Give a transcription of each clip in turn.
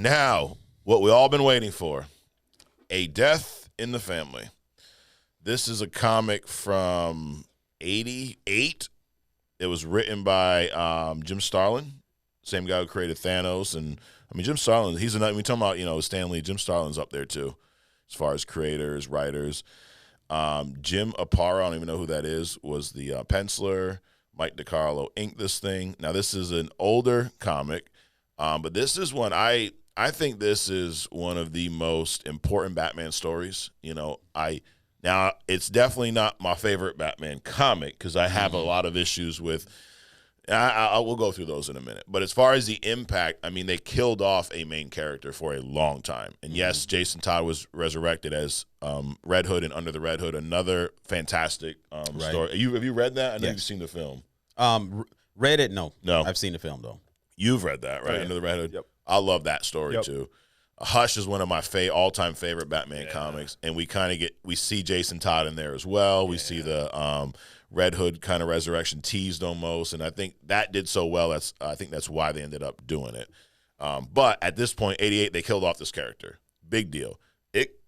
Now, what we all been waiting for, A Death in the Family. This is a comic from 88. It was written by Jim Starlin, same guy who created Thanos. And, I mean, Jim Starlin, he's another, we talking about, Stan Lee, Jim Starlin's up there, too, as far as creators, writers. Jim Aparo, I don't even know who that is, was the penciler. Mike DiCarlo inked this thing. Now, this is an older comic, but this is one I think this is one of the most important Batman stories. Now, it's definitely not my favorite Batman comic because I have a lot of issues with we'll go through those in a minute. But as far as the impact, I mean, they killed off a main character for a long time. And yes, Jason Todd was resurrected as Red Hood and Under the Red Hood, another fantastic story. Have you read that? I know you've seen the film. Read it? No. I've seen the film, though. You've read that, right? Oh, yeah. Under the Red Hood? Yep. I love that story, too. Hush is one of my all-time favorite Batman comics, and we see Jason Todd in there as well. We see the Red Hood kind of resurrection teased almost, and I think that did so well. I think that's why they ended up doing it. But at this point, 88, they killed off this character. Big deal. It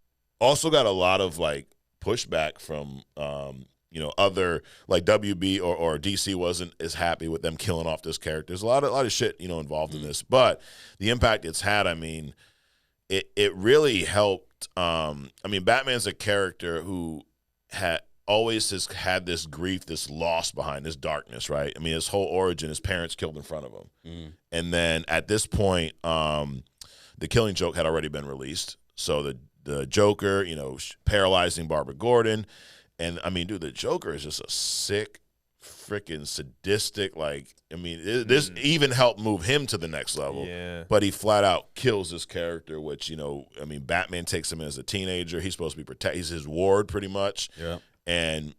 also got a lot of pushback from other WB or DC wasn't as happy with them killing off this character. There's a lot of shit involved in this, but the impact it's had, I mean. It really helped. Batman's a character who always has had this grief, this loss behind, this darkness, right? I mean, his whole origin, his parents killed in front of him. And then at this point, the Killing Joke had already been released. So the Joker, paralyzing Barbara Gordon. And, I mean, dude, the Joker is just a sick, freaking sadistic, this even helped move him to the next level. Yeah. But he flat out kills this character, which, Batman takes him in as a teenager. He's supposed to be he's his ward pretty much. Yeah. And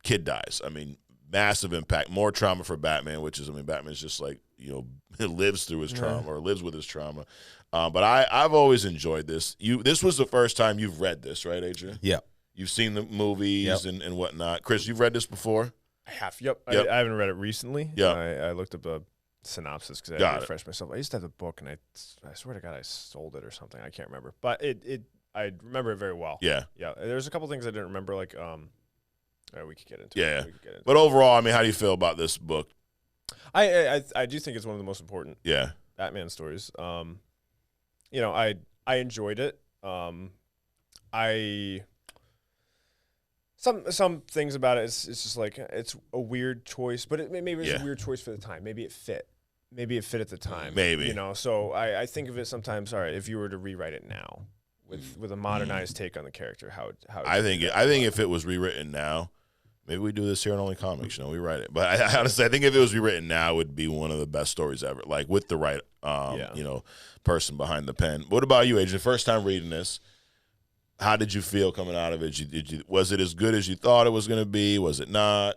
kid dies. I mean, massive impact, more trauma for Batman, which is, Batman's just lives through his trauma or lives with his trauma. But I've always enjoyed this. This was the first time you've read this, right, Adrian? Yeah. You've seen the movies and whatnot. Chris, you've read this before? I have. Yep. Yep. I haven't read it recently. Yeah. I looked up a synopsis because I had to refresh myself. I used to have the book, and I swear to God, I sold it or something. I can't remember, but I remember it very well. Yeah. Yeah. There's a couple things I didn't remember, we could get into. Yeah. We could get into But overall, how do you feel about this book? I do think it's one of the most important Batman stories. I enjoyed it. Some things about it, it's just it's a weird choice, but maybe it's a weird choice for the time. Maybe it fit. Maybe it fit at the time. Maybe. So I think of it sometimes, all right, if you were to rewrite it now with a modernized take on the character, how I think if it was rewritten now, maybe we do this here on Only Comics, we write it. But I honestly, I think if it was rewritten now, it would be one of the best stories ever, with the right person behind the pen. What about you, Adrian? First time reading this. How did you feel coming out of it? Was it as good as you thought it was going to be? Was it not?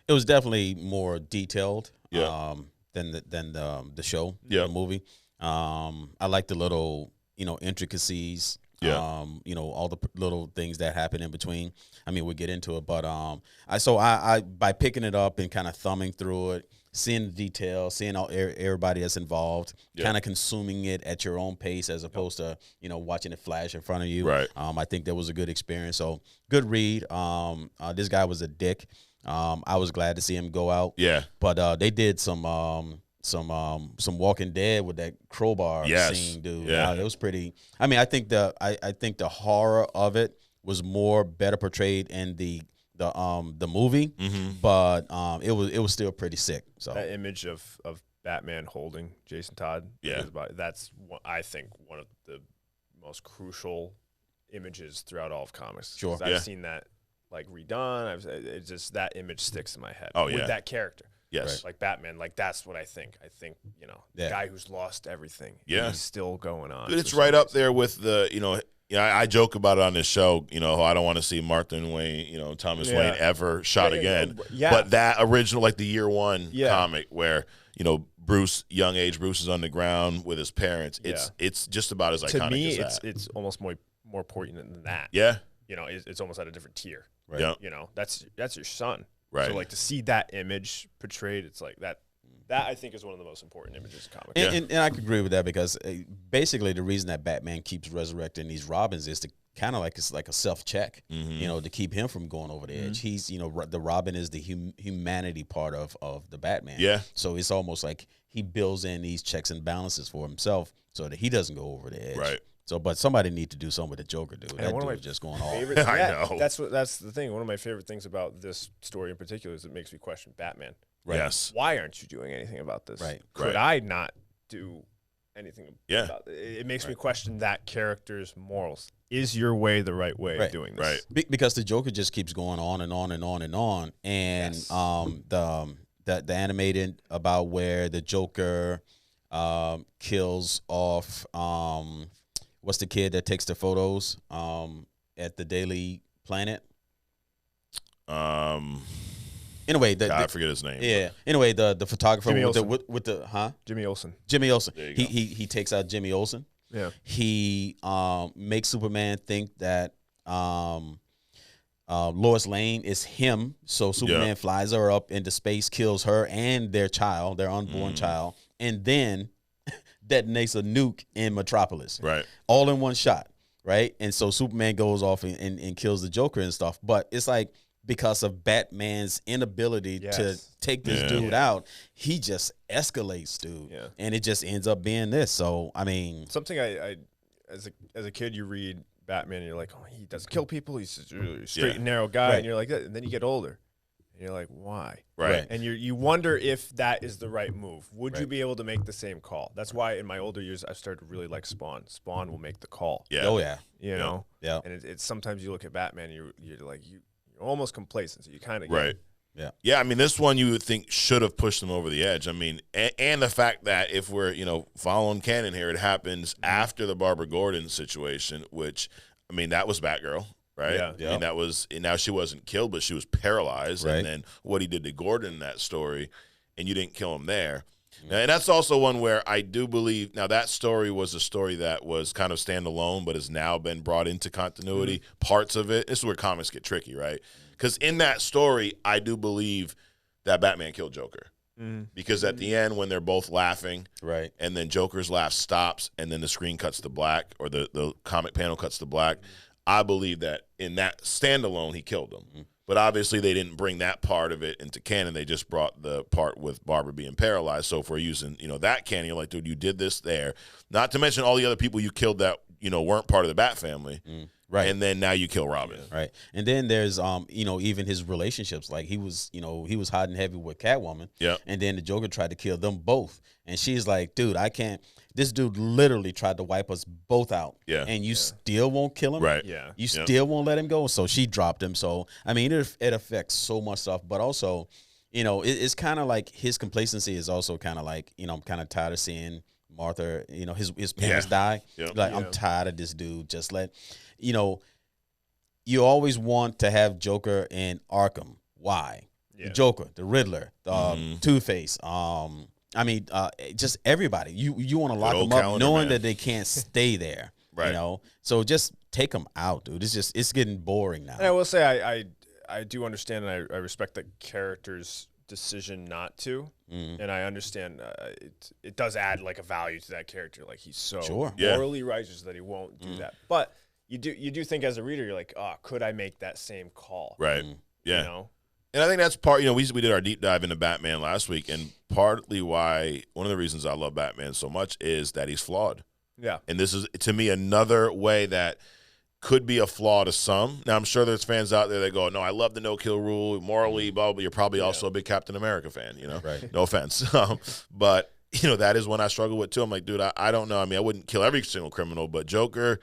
It was definitely more detailed than the show, the movie. I like the little, intricacies. All the little things that happen in between. I mean, we'll get into it, but I by picking it up and kind of thumbing through it, seeing the details, seeing everybody that's involved, kind of consuming it at your own pace as opposed to watching it flash in front of you. Right. I think that was a good experience. So good read. This guy was a dick. I was glad to see him go out. Yeah. But they did some Walking Dead with that crowbar scene, dude. Yeah. It was pretty. I mean, I think the horror of it was better portrayed in the movie, but it was still pretty sick. So that image of Batman holding Jason Todd, that's I think one of the most crucial images throughout all of comics. Sure, I've seen that redone. It's just that image sticks in my head. Oh, with that character. Yes. Like Batman, that's what I think. I think, the guy who's lost everything. Yeah. He's still going on. But it's right up there with the, I joke about it on this show, I don't want to see Martha Wayne, Thomas Wayne ever shot again. Yeah. But that original, the year one comic where, Bruce, young age, Bruce is on the ground with his parents. It's just about as iconic to me, as that. it's almost more poignant than that. Yeah. It's almost at a different tier. Right. That's your son. Right. So to see that image portrayed, it's like that. That I think is one of the most important images of comics. And I could agree with that because basically the reason that Batman keeps resurrecting these Robins is to kind of like it's like a self-check, to keep him from going over the edge. He's, the Robin is the humanity part of the Batman. Yeah. So it's almost like he builds in these checks and balances for himself so that he doesn't go over the edge. Right. So, but somebody need to do something with the Joker, dude. That dude is just going off. I know. That's the thing. One of my favorite things about this story in particular is it makes me question Batman. Right. Yes. Why aren't you doing anything about this? Right. Could I not do anything about it? It makes me question that character's morals. Is your way the right way of doing this? Right. Because the Joker just keeps going on and on and on and on. And the animated about where the Joker kills off what's the kid that takes the photos at the Daily Planet? Anyway, I forget his name. Yeah. Anyway, the photographer Jimmy with the Jimmy Olsen. Jimmy Olsen. There you go. He takes out Jimmy Olsen. Yeah. He makes Superman think that Lois Lane is him. So Superman flies her up into space, kills her and their child, their unborn child, and then detonates a nuke in Metropolis. Right. All in one shot. Right. And so Superman goes off and kills the Joker and stuff. But it's like, because of Batman's inability to take this dude out, he just escalates, dude. Yeah. And it just ends up being this. So, I mean, something I as a kid, you read Batman and you're like, oh, he doesn't kill people. He's a really straight and narrow guy. And you're like, and then you get older and you're like, why? Right. And you wonder if that is the right move. Would you be able to make the same call? That's why in my older years, I started to really like Spawn. Spawn will make the call. Yeah. Oh, yeah. You know? Yeah. And it's sometimes you look at Batman and you're like, you're almost complacent. So you kind of Right. Yeah. Yeah, I mean, this one you would think should have pushed them over the edge. I mean, and the fact that if we're, following canon here, it happens after the Barbara Gordon situation, which, I mean, that was Batgirl, right? Yeah. I mean, that was, and now she wasn't killed, but she was paralyzed. Right. And then what he did to Gordon in that story, and you didn't kill him there. And that's also one where I do believe, now that story was a story that was kind of standalone, but has now been brought into continuity. Parts of it, this is where comics get tricky, right? Because in that story, I do believe that Batman killed Joker. Because at the end, when they're both laughing, Right. and then Joker's laugh stops, and then the screen cuts to black, or the comic panel cuts to black, I believe that in that standalone, he killed him. But obviously, they didn't bring that part of it into canon. They just brought the part with Barbara being paralyzed. So if we're using, that canon, you're like, dude, you did this there. Not to mention all the other people you killed that, weren't part of the Bat family. Right. And then now you kill Robin. Right. And then there's even his relationships. Like he was hot and heavy with Catwoman. Yeah. And then the Joker tried to kill them both. And she's like, dude, I can't. This dude literally tried to wipe us both out. Yeah. And you still won't kill him? Right. Yeah. You still won't let him go? So she dropped him. So, I mean, it affects so much stuff. But also, it's kind of like his complacency is also kind of like, I'm kind of tired of seeing Martha, his parents die. Yeah. Like, I'm tired of this dude. Just let, you always want to have Joker in Arkham. Why? Yeah. Joker, the Riddler, Two-Face, just everybody. You want to lock them up knowing that they can't stay there. Right. So just take them out, dude. It's getting boring now. And I will say I do understand and I respect the character's decision not to, and I understand it does add like a value to that character. Like he's so morally righteous that he won't do that. But you do think as a reader you're like, oh, could I make that same call? Right. Yeah. You know? And I think that's part, we did our deep dive into Batman last week, and partly why, one of the reasons I love Batman so much is that he's flawed. Yeah. And this is, to me, another way that could be a flaw to some. Now, I'm sure there's fans out there that go, no, I love the no-kill rule, morally, blah, but you're probably also a big Captain America fan, Right. No offense. But, that is one I struggle with, too. I'm like, dude, I don't know. I mean, I wouldn't kill every single criminal, but Joker,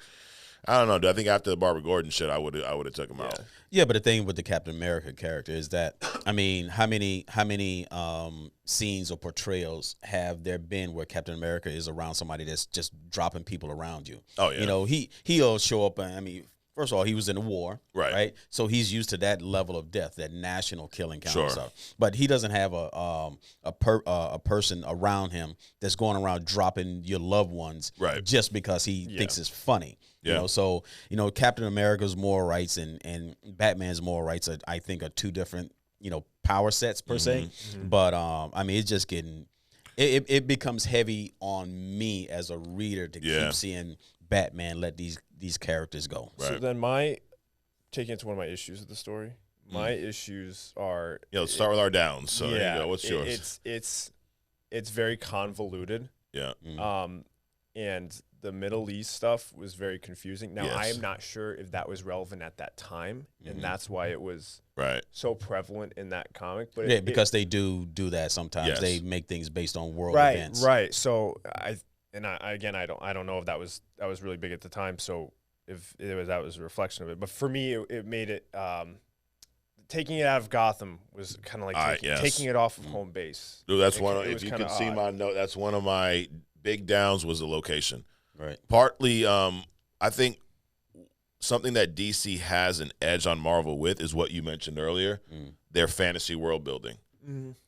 I don't know. Dude, I think after the Barbara Gordon shit, I would have took him out. Yeah, but the thing with the Captain America character is that, I mean, how many scenes or portrayals have there been where Captain America is around somebody that's just dropping people around you? Oh, yeah. He'll show up. I mean, first of all, he was in a war, right? So he's used to that level of death, that national killing kind Sure. of stuff. But he doesn't have a person around him that's going around dropping your loved ones, right, just because he thinks it's funny. Yeah. So Captain America's moral rights and Batman's moral rights I think are two different power sets per se. But I mean, it's just getting it becomes heavy on me as a reader to keep seeing Batman let these characters go. Right. So then taking it to one of my issues of the story, my issues are... let's start with our downs. So there you go. What's yours? It's very convoluted. Yeah. And the Middle East stuff was very confusing. Now, I am not sure if that was relevant at that time, and that's why it was so prevalent in that comic. But because they do that sometimes. Yes. They make things based on world events. Right. So I don't know if that was really big at the time. So if that was a reflection of it. But for me, it made it taking it out of Gotham was kind of like taking it off of home base. Dude, that's if you can see my note, that's one of my big downs was the location. Right. Partly, I think something that DC has an edge on Marvel with is what you mentioned earlier, their fantasy world building.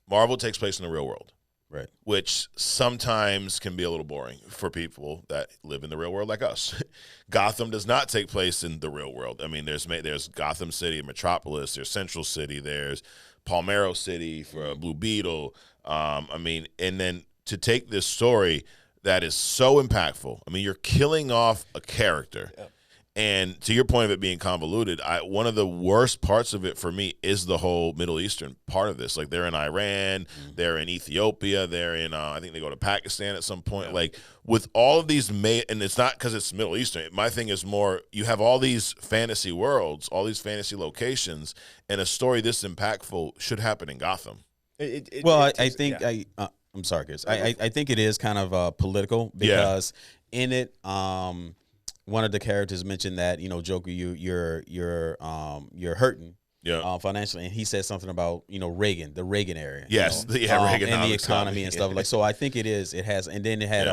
Marvel takes place in the real world. Right. Which sometimes can be a little boring for people that live in the real world like us. Gotham does not take place in the real world. I mean, there's Gotham City, Metropolis, there's Central City, there's Palmero City for Blue Beetle. And then to take this story that is so impactful. I mean, you're killing off a character. Yep. And to your point of it being convoluted, one of the worst parts of it for me is the whole Middle Eastern part of this. Like, they're in Iran, they're in Ethiopia, they're in, I think they go to Pakistan at some point. Yeah. Like, with all of these, and it's not because it's Middle Eastern. My thing is more, you have all these fantasy worlds, all these fantasy locations, and a story this impactful should happen in Gotham. I think I'm sorry, Chris. I think it is kind of political because in it, one of the characters mentioned that, Joker, you're hurting financially, and he said something about Reagan, the Reagan area. Yes, Reagan and the economy and stuff like. So I think it is. It has, and then it had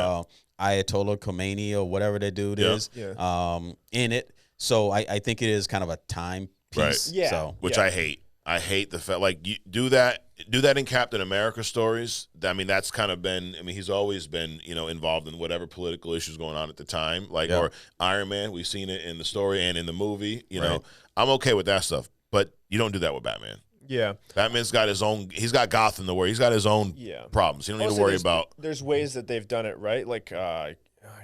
Ayatollah Khomeini or whatever that dude is in it. So I think it is kind of a time piece. Right. Yeah. Which I hate. I hate the fact, like, you do that in Captain America stories. I mean, that's kind of been, he's always been, involved in whatever political issues going on at the time. Like, or Iron Man, we've seen it in the story and in the movie, know. I'm okay with that stuff, but you don't do that with Batman. Yeah. Batman's got he's got Gotham to worry. He's got his own problems. You don't need to worry about. There's ways that they've done it right. Like, I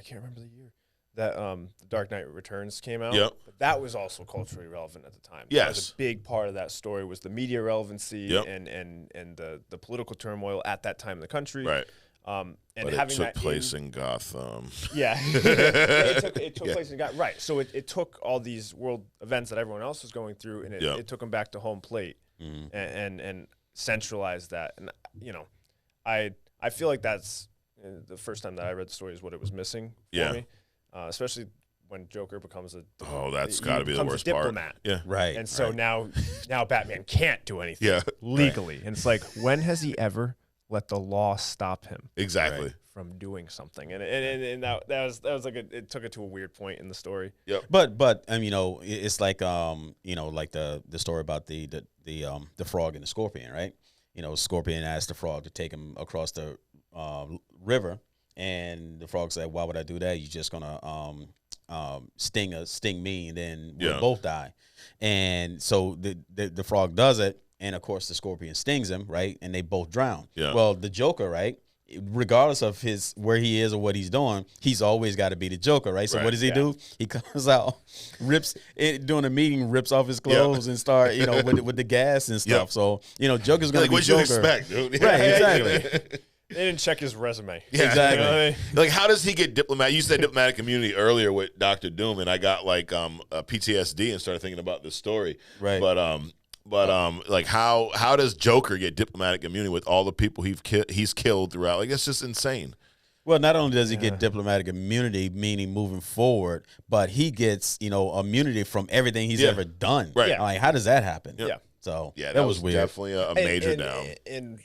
can't remember the year that The Dark Knight Returns came out. Yep. But that was also culturally relevant at the time. Yes. That was a big part of that story was the media relevancy and the political turmoil at that time in the country. Right. And but having it took that place in Gotham. Yeah. it took place in Gotham. Right. So it took all these world events that everyone else was going through, and it took them back to home plate and centralized that. And, I feel like that's the first time that I read the story is what it was missing for me. Especially when Joker becomes that's got to be the worst diplomat. Part. Yeah, right. And so now Batman can't do anything legally, and it's like, when has he ever let the law stop him from doing something? And that was like it took it to a weird point in the story. Yep. But it's like like the story about the frog and the scorpion, right? Scorpion asked the frog to take him across the river. And the frog said, "Why would I do that? You're just gonna sting me, and then we'll both die." And so the frog does it, and of course the scorpion stings him, right? And they both drown. Yeah. Well, the Joker, right? Regardless of where he is or what he's doing, he's always got to be the Joker, right? So what does he do? He comes out, during a meeting, rips off his clothes and start, with the gas and stuff. So Joker's gonna be what Joker. You expect, dude? Right? Exactly. They didn't check his resume. Yeah, exactly. You know what I mean? Like, how does he get diplomatic? You said diplomatic immunity earlier with Dr. Doom, and I got like a PTSD and started thinking about this story. Right. But like, how does Joker get diplomatic immunity with all the people he's killed throughout? Like, it's just insane. Well, not only does he get diplomatic immunity, meaning moving forward, but he gets immunity from everything he's ever done. Right. Yeah. Like, how does that happen? Yeah. So that was weird. Definitely a major down. And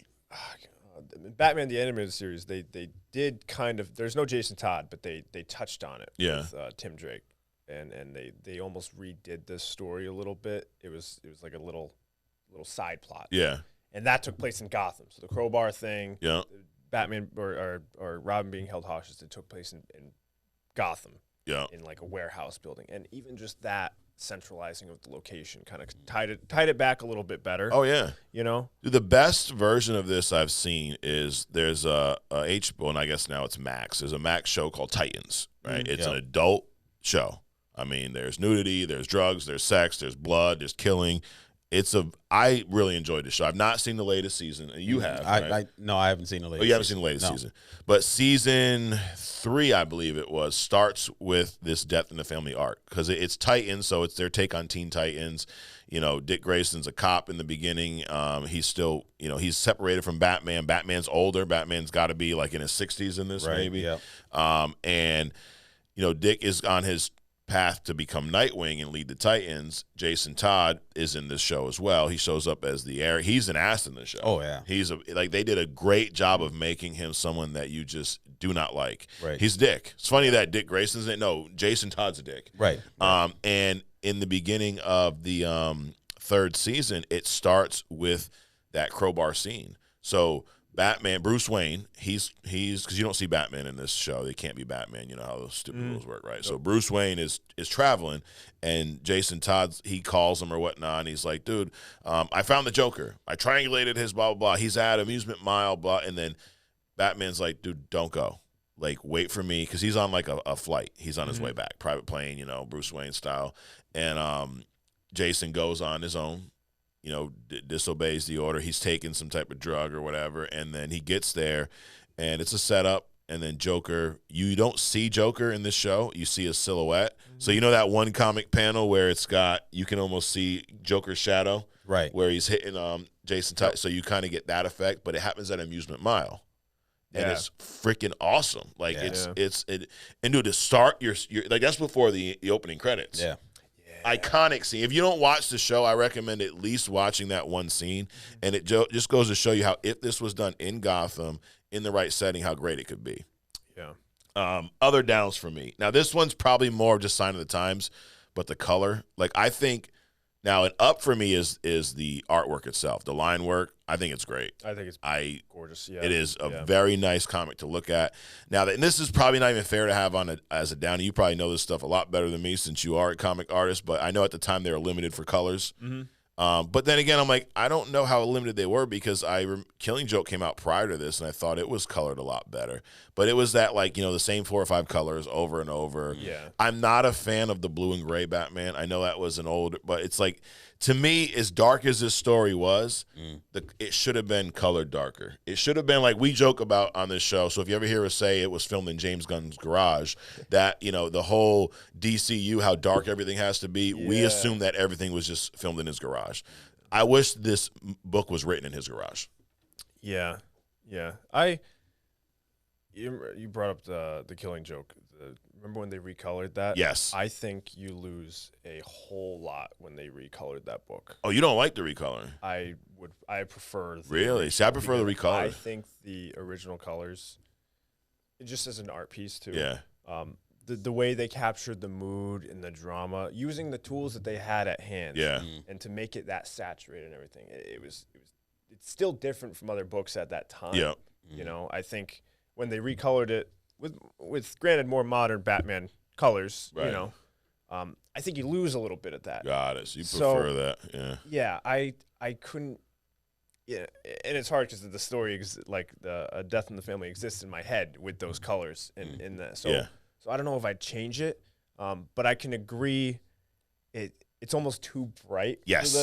Batman the Animated Series, they did kind of. There's no Jason Todd, but they touched on it with Tim Drake, and they almost redid this story a little bit. It was like a little side plot. Yeah, and that took place in Gotham. So the crowbar thing, Batman or Robin being held hostage, it took place in Gotham. Yeah, in like a warehouse building, and even just that centralizing of the location kind of tied it back a little bit better. Oh yeah, Dude, the best version of this I've seen is there's a HBO, and I guess now it's Max. There's a Max show called Titans, right? It's an adult show. I mean, there's nudity, there's drugs, there's sex, there's blood, there's killing. I really enjoyed the show. I've not seen the latest season. You have, right? No, I haven't seen the latest. Oh, you haven't seen the latest season. But season 3, I believe it was, starts with this Death in the Family arc because it's Titans, so it's their take on Teen Titans. Dick Grayson's a cop in the beginning. He's still, he's separated from Batman. Batman's older. Batman's got to be like in his 60s in this, maybe. Yep. And Dick is on his path to become Nightwing and lead the Titans. Jason Todd is in this show as well. He shows up as the heir. He's an ass in the show. Oh yeah, they did a great job of making him someone that you just do not like. Right. He's Dick. It's funny that Dick Grayson's it. No, Jason Todd's a dick. Right. And in the beginning of the 3rd season, it starts with that crowbar scene. So Batman, Bruce Wayne, he's because you don't see Batman in this show. They can't be Batman. You know how those stupid rules work, right? Yep. So Bruce Wayne is traveling, and Jason Todd, he calls him or whatnot, and he's like, dude, I found the Joker. I triangulated his blah, blah, blah. He's at Amusement Mile, blah. And then Batman's like, dude, don't go. Like, wait for me, because he's on like a flight. He's on his way back, private plane, Bruce Wayne style. And Jason goes on his own. Disobeys the order. He's taking some type of drug or whatever, and then he gets there, and it's a setup, and then Joker, you don't see Joker in this show. You see a silhouette. So that one comic panel where you can almost see Joker's shadow, right, where he's hitting Jason Todd. So you kind of get that effect, but it happens at Amusement Mile. And it's freaking awesome. Like, and dude, to start, you're like, that's before the opening credits. Yeah. Iconic scene. If you don't watch the show, I recommend at least watching that one scene. And it just goes to show you how, if this was done in Gotham, in the right setting, how great it could be. Yeah. Other downs for me. Now, this one's probably more of just sign of the times, but the color, like, I think, now, an up for me is the artwork itself. The line work, I think it's great. I think it's gorgeous. Yeah. It is a very nice comic to look at. Now, and this is probably not even fair to have on as a downy. You probably know this stuff a lot better than me since you are a comic artist, but I know at the time they were limited for colors. Mm-hmm. But then again, I'm like, I don't know how limited they were because Killing Joke came out prior to this, and I thought it was colored a lot better. But it was that, like, the same 4 or 5 colors over and over. Yeah. I'm not a fan of the blue and gray Batman. I know that was an old, but it's like, to me, as dark as this story was, it should have been colored darker. It should have been like we joke about on this show. So if you ever hear us say it was filmed in James Gunn's garage, that, the whole DCU, how dark everything has to be, we assume that everything was just filmed in his garage. I wish this book was written in his garage. Yeah. Yeah. You brought up the Killing Joke. Remember when they recolored that? Yes. I think you lose a whole lot when they recolored that book. Oh, you don't like the recoloring? I prefer. Really? See, I prefer the recolor. I think the original colors, just as an art piece too. Yeah. The way they captured the mood and the drama, using the tools that they had at hand. Yeah. And to make it that saturated and everything, it's still different from other books at that time. Yeah. I think when they recolored it, with granted more modern Batman colors, right. I think you lose a little bit of that. Got it. So you prefer that, yeah. Yeah, I couldn't. Yeah, and it's hard because the story, like the Death in the Family, exists in my head with those colors in that. So I don't know if I'd change it, but I can agree. It's almost too bright. Yes.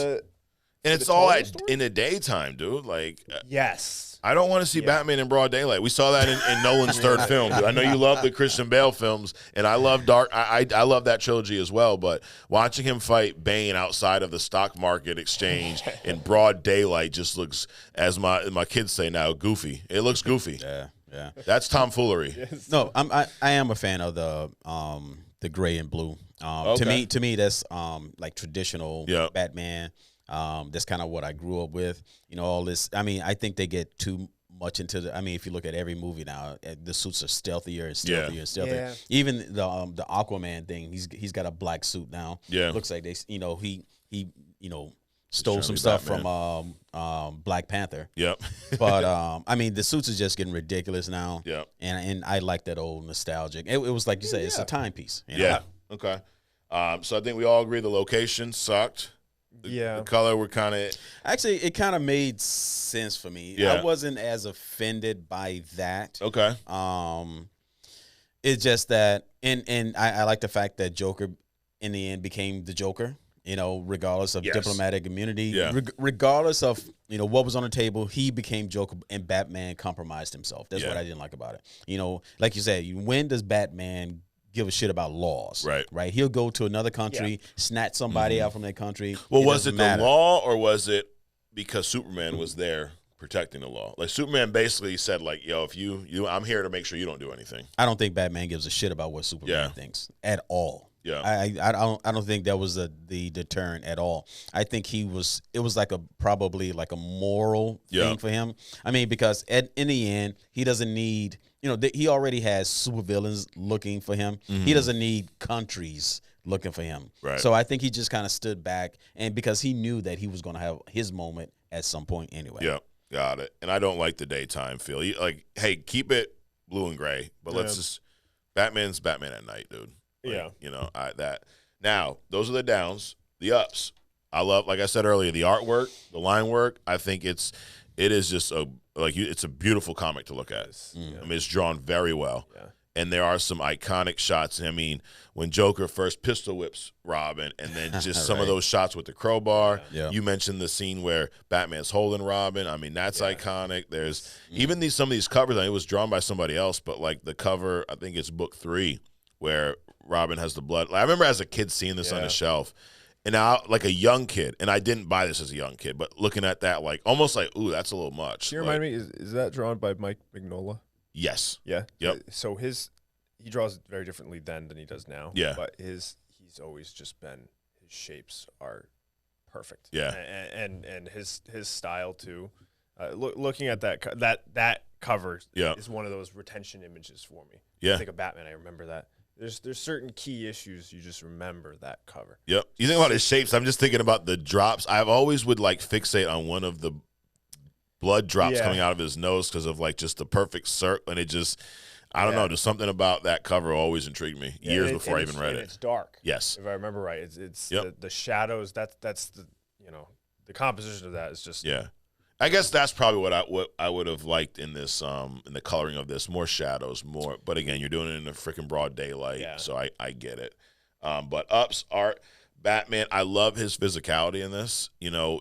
And it's all in the daytime, dude. Like, yes. I don't want to see Batman in broad daylight. We saw that in Nolan's third film. Dude. I know you love the Christian Bale films, and I love Dark. I love that trilogy as well. But watching him fight Bane outside of the stock market exchange in broad daylight just looks, as my kids say now, goofy. It looks goofy. Yeah. That's tomfoolery. Yes. No, I am a fan of the gray and blue. Okay. To me, that's like traditional Batman. That's kind of what I grew up with. All this. I mean, I think they get too much into the. I mean, if you look at every movie now, the suits are stealthier and stealthier and stealthier. Yeah. Even the Aquaman thing, he's got a black suit now. Yeah, looks like they. He stole some stuff from Black Panther. Yep. But I mean, the suits are just getting ridiculous now. Yep. And I like that old nostalgic. It was like you say, it's a timepiece. Yeah. Okay. So I think we all agree the location sucked. The color were kind of actually it kind of made sense for me. Yeah. I wasn't as offended by that. Okay. It's just that, and I like the fact that Joker in the end became the Joker. Regardless of diplomatic immunity, regardless of what was on the table, he became Joker, and Batman compromised himself. That's what I didn't like about it. Like you said, when does Batman give a shit about laws? Right. He'll go to another country, snatch somebody out from that country. Well, was it the law, or was it because Superman was there protecting the law? Like Superman basically said, like, yo, if you I'm here to make sure you don't do anything. I don't think Batman gives a shit about what Superman thinks at all. Yeah, I don't think that was the deterrent at all. I think it was like probably like a moral thing for him. I mean, because in the end, he doesn't need, he already has supervillains looking for him. Mm-hmm. He doesn't need countries looking for him. Right. So I think he just kind of stood back, and because he knew that he was going to have his moment at some point anyway. Yeah, got it. And I don't like the daytime feel. Like, hey, keep it blue and gray, but let's just Batman's Batman at night, dude. Like, that. Now, those are the downs. The ups, I love, like I said earlier, the artwork, the line work. I think it is just it's a beautiful comic to look at. I mean, it's drawn very well. Yeah. And there are some iconic shots. I mean, when Joker first pistol whips Robin, and then just some of those shots with the crowbar. Yeah. You mentioned the scene where Batman's holding Robin. I mean, that's iconic. There's even some of these covers. I mean, it was drawn by somebody else, but like the cover, I think it's book 3, where Robin has the blood. I remember as a kid seeing this on the shelf, and now like a young kid, and I didn't buy this as a young kid, but looking at that, like almost like, ooh, that's a little much. Can you remind me? Is that drawn by Mike DiCarlo? Yes. Yeah. Yep. So he draws it very differently then than he does now. Yeah. But he's always just been, his shapes are perfect. Yeah. And his style too. Looking at that cover is one of those retention images for me. Yeah. I think of Batman. I remember that. There's certain key issues you just remember that cover. Yep. You think about his shapes. I'm just thinking about the drops. I've always would like fixate on one of the blood drops coming out of his nose because of like just the perfect circle, and it just, I don't know, there's something about that cover always intrigued me years before I even read it. It's dark. Yes. If I remember right, it's the shadows. That's the the composition of that is just I guess that's probably what I would have liked in this in the coloring of this, more shadows, more. But again, you're doing it in the freaking broad daylight, so I get it. But ups, art, Batman. I love his physicality in this.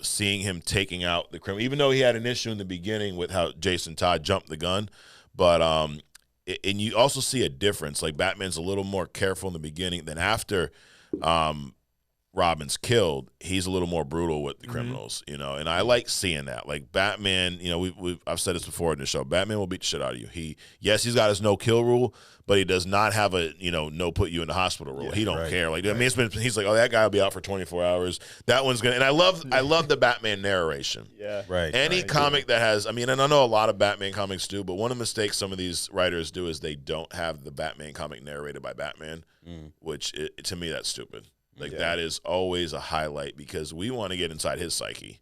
Seeing him taking out the criminal, even though he had an issue in the beginning with how Jason Todd jumped the gun, but and you also see a difference. Like Batman's a little more careful in the beginning than after. Robin's killed, he's a little more brutal with the criminals, and I like seeing that. Like Batman, I've said this before in the show, Batman will beat the shit out of you. He's got his no kill rule, but he does not have a no put you in the hospital rule. He don't care. Like I mean, he's like, oh, that guy will be out for 24 hours. That one's gonna. And I love the Batman narration. Yeah, right. Any comic that has, I mean, and I know a lot of Batman comics do, but one of the mistakes some of these writers do is they don't have the Batman comic narrated by Batman, which to me that's stupid. Like that is always a highlight because we want to get inside his psyche.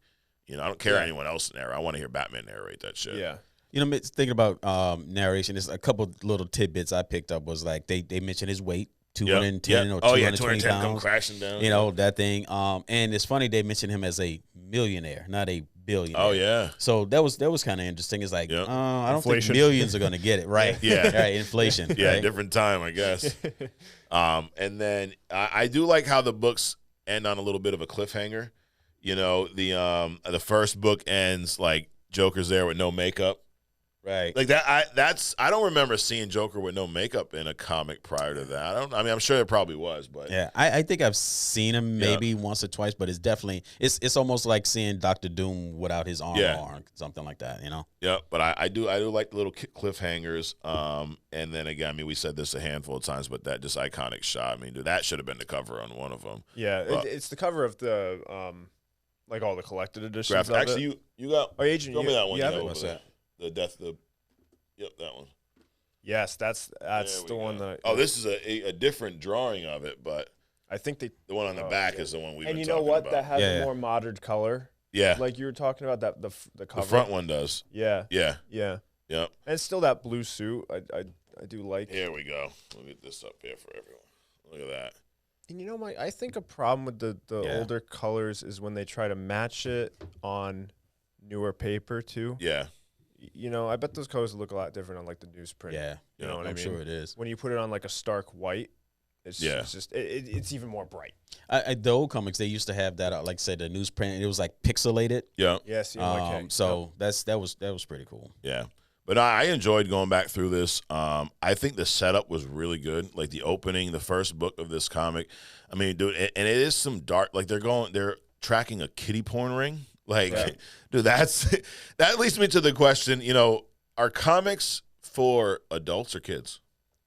I don't care anyone else narrate. I want to hear Batman narrate that shit. Yeah. Thinking about narration, there's a couple little tidbits I picked up was like they mentioned his weight, 210 or 220 pounds. Come crashing down. That thing. And it's funny they mentioned him as a millionaire, not a billionaire. Oh yeah. So that was kind of interesting. It's like I don't think millions are gonna get it right. Right. Inflation. Yeah, right? Different time, I guess. And then I do like how the books end on a little bit of a cliffhanger. The first book ends like Joker's there with no makeup. Right. Like that. I don't remember seeing Joker with no makeup in a comic prior to that. I'm sure it probably was, but yeah, I think I've seen him maybe once or twice, but it's definitely it's almost like seeing Dr. Doom without his arm or something like that, Yeah, but I do like the little cliffhangers. And then again, I mean, we said this a handful of times, but that just iconic shot. I mean, dude, that should have been the cover on one of them. Yeah, it's the cover of the like all the collected editions. Actually, you got. Oh, Agent, show me that one. Yeah, what's that? The death. Yep, that one. Yes, that's the one that. This is a different drawing of it, but I think the one on the back is the one we've been talking about. And you know what? That has a more modern color. Yeah, like you were talking about that the cover. The front one does. Yeah. Yep. And it's still that blue suit. I do like. Here we go. We'll get this up here for everyone. Look at that. And Mike, I think a problem with the older colors is when they try to match it on newer paper too. Yeah. I bet those colors look a lot different on like the newsprint. Yeah. You know what I mean? I'm sure it is. When you put it on like a stark white, it's just it's even more bright. The old comics, they used to have that, like I said, the newsprint, and it was like pixelated. Yeah. Yes. So that was pretty cool. Yeah. But I enjoyed going back through this. I think the setup was really good. Like the opening, the first book of this comic. I mean, dude, and it is some dark. Like they're tracking a kiddie porn ring. Like, dude, that leads me to the question. Are comics for adults or kids?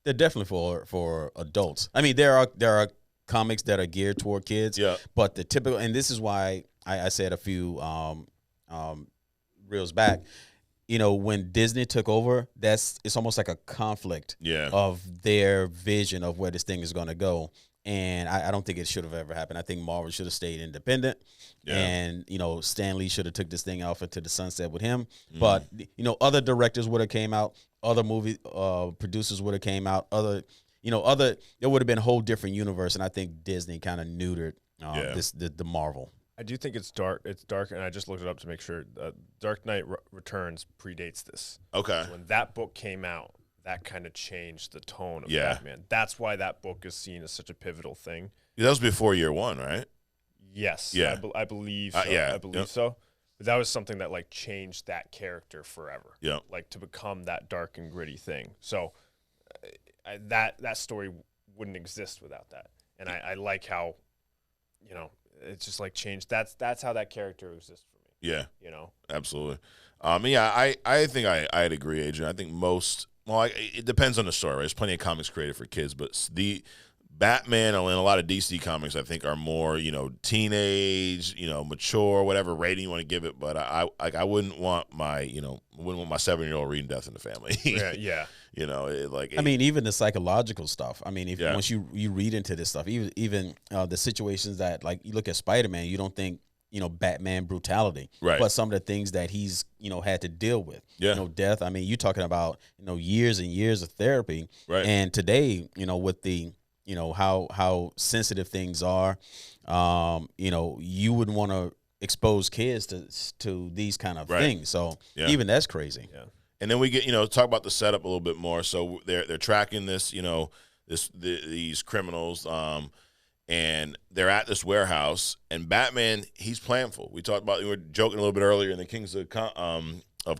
They're definitely for adults. I mean, there are comics that are geared toward kids. Yeah. But the typical, and this is why I said a few reels back. When Disney took over, it's almost like a conflict of their vision of where this thing is going to go. And I don't think it should have ever happened. I think Marvel should have stayed independent. Yeah. And, Stan Lee should have took this thing off into the sunset with him. But, other directors would have came out. Other movie producers would have came out. There would have been a whole different universe. And I think Disney kind of neutered the Marvel. I do think it's dark. It's dark, and I just looked it up to make sure. Dark Knight Returns predates this. Okay. So when that book came out, that kind of changed the tone of Batman. That's why that book is seen as such a pivotal thing. That was before year one, right? Yes. Yeah. I believe so. I believe so. But that was something that, like, changed that character forever. Yeah. Like, to become that dark and gritty thing. So that story wouldn't exist without that. And I like how, it's just like changed. That's how that character exists for me. Yeah. Absolutely. I think I'd agree, Adrian. I think it depends on the story, right? There's plenty of comics created for kids, but the Batman and a lot of DC comics, I think, are more, teenage, mature, whatever rating you want to give it. But I wouldn't want my 7-year-old reading Death in the Family. Yeah. Even the psychological stuff. I mean, once you read into this stuff, even the situations that, like, you look at Spider-Man, you don't think, Batman brutality, right? But some of the things that he's, had to deal with, death. I mean, you're talking about, years and years of therapy, right? And today, with the, how sensitive things are, you wouldn't want to expose kids to these kind of things. So even that's crazy. Yeah. And then we get, talk about the setup a little bit more. So they're tracking this, these criminals, and they're at this warehouse. And Batman, he's planful. We were joking a little bit earlier in the Kings of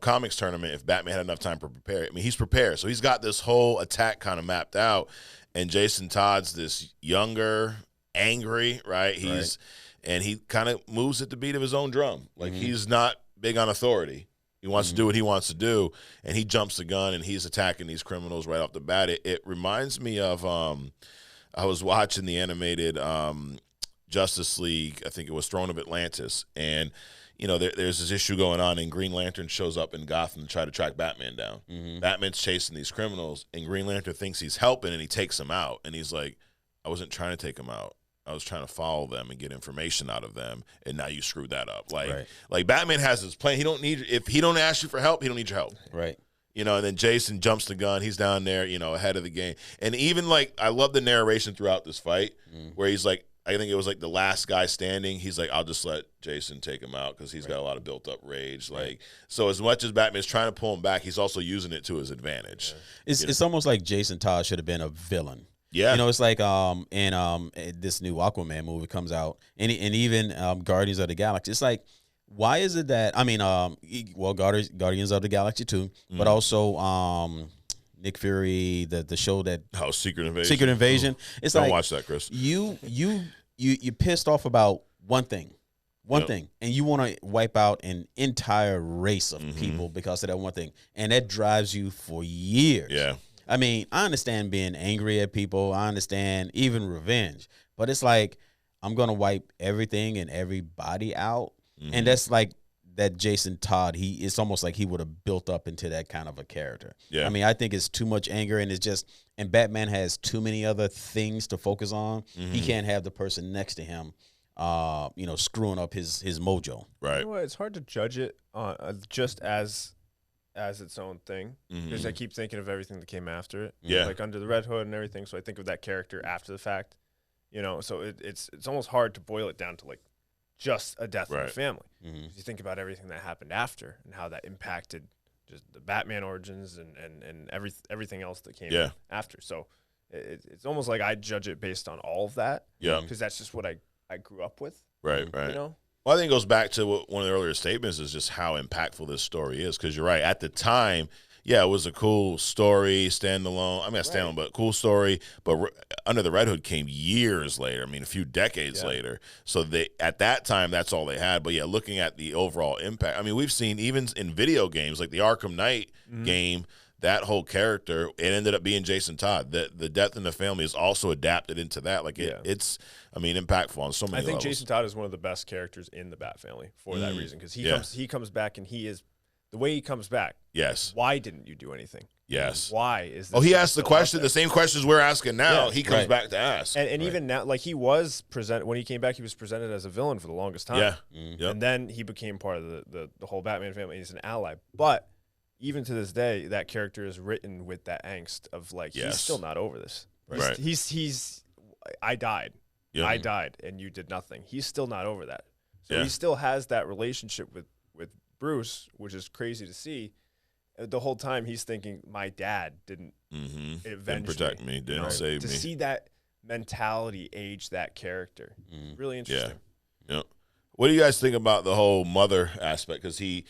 Comics tournament. If Batman had enough time to prepare, I mean, he's prepared. So he's got this whole attack kind of mapped out. And Jason Todd's this younger, angry, right? And he kind of moves at the beat of his own drum. Like he's not big on authority. He wants to do what he wants to do, and he jumps the gun, and he's attacking these criminals right off the bat. It reminds me of I was watching the animated Justice League. I think it was Throne of Atlantis, and there's this issue going on, and Green Lantern shows up in Gotham to try to track Batman down. Batman's chasing these criminals, and Green Lantern thinks he's helping, and he takes them out, and he's like, I wasn't trying to take them out. I was trying to follow them and get information out of them, and now you screwed that up. Like Batman has his plan. If he don't ask you for help, he don't need your help. Right. And then Jason jumps the gun. He's down there, ahead of the game. And even I love the narration throughout this fight where he's like, I think it was like the last guy standing. He's like, I'll just let Jason take him out because he's got a lot of built up rage. So as much as Batman's trying to pull him back, he's also using it to his advantage. Yeah. It's almost like Jason Todd should have been a villain. Yeah, it's like in this new Aquaman movie comes out, and even Guardians of the Galaxy. It's like, why is it that Guardians of the Galaxy 2, but also Nick Fury, the show that Secret Invasion. Secret Invasion. It's Don't like, watch that, Chris. You pissed off about one thing, and you want to wipe out an entire race of people because of that one thing, and that drives you for years. Yeah. I mean, I understand being angry at people. I understand even revenge. But it's like, I'm going to wipe everything and everybody out. And that's like that Jason Todd. It's almost like he would have built up into that kind of a character. Yeah. I mean, I think it's too much anger, and Batman has too many other things to focus on. He can't have the person next to him, screwing up his mojo. Right. You know what? It's hard to judge it just as its own thing, because I keep thinking of everything that came after it. Yeah, like Under the Red Hood and everything. So I think of that character after the fact, You know, so it's almost hard to boil it down to like just a death in the family. Mm-hmm. You think about everything that happened after and how that impacted just the Batman origins and everything else that came after. So it's almost like I judge it based on all of that. Yeah. Because that's just what I grew up with. Right. You know? Well, I think it goes back to one of the earlier statements is just how impactful this story is. Because you're right. At the time, it was a cool story, standalone. I mean, not standalone, but cool story. But Under the Red Hood came years later. I mean, a few decades later. So at that time, that's all they had. But looking at the overall impact, I mean, we've seen even in video games like the Arkham Knight game, that whole character, it ended up being Jason Todd. The death in the family is also adapted into that. Like it's, I mean, impactful on so many levels. I think Jason Todd is one of the best characters in the Bat family for that reason, because he comes back and he is. The way he comes back. Yes. Why didn't you do anything? Yes. Why is this? He asked the question, the same questions we're asking now. He comes back to ask. And even now, like he was when he came back, he was presented as a villain for the longest time. Yeah. Yep. And then he became part of the whole Batman family. He's an ally. But even to this day, that character is written with that angst of like, he's still not over this. Right. He's I died. Yep. I died and you did nothing. He's still not over that. So he still has that relationship with Bruce, which is crazy to see. The whole time he's thinking, my dad didn't protect me, didn't save me. To see that mentality age that character, really interesting. Yeah. What do you guys think about the whole mother aspect? Because he,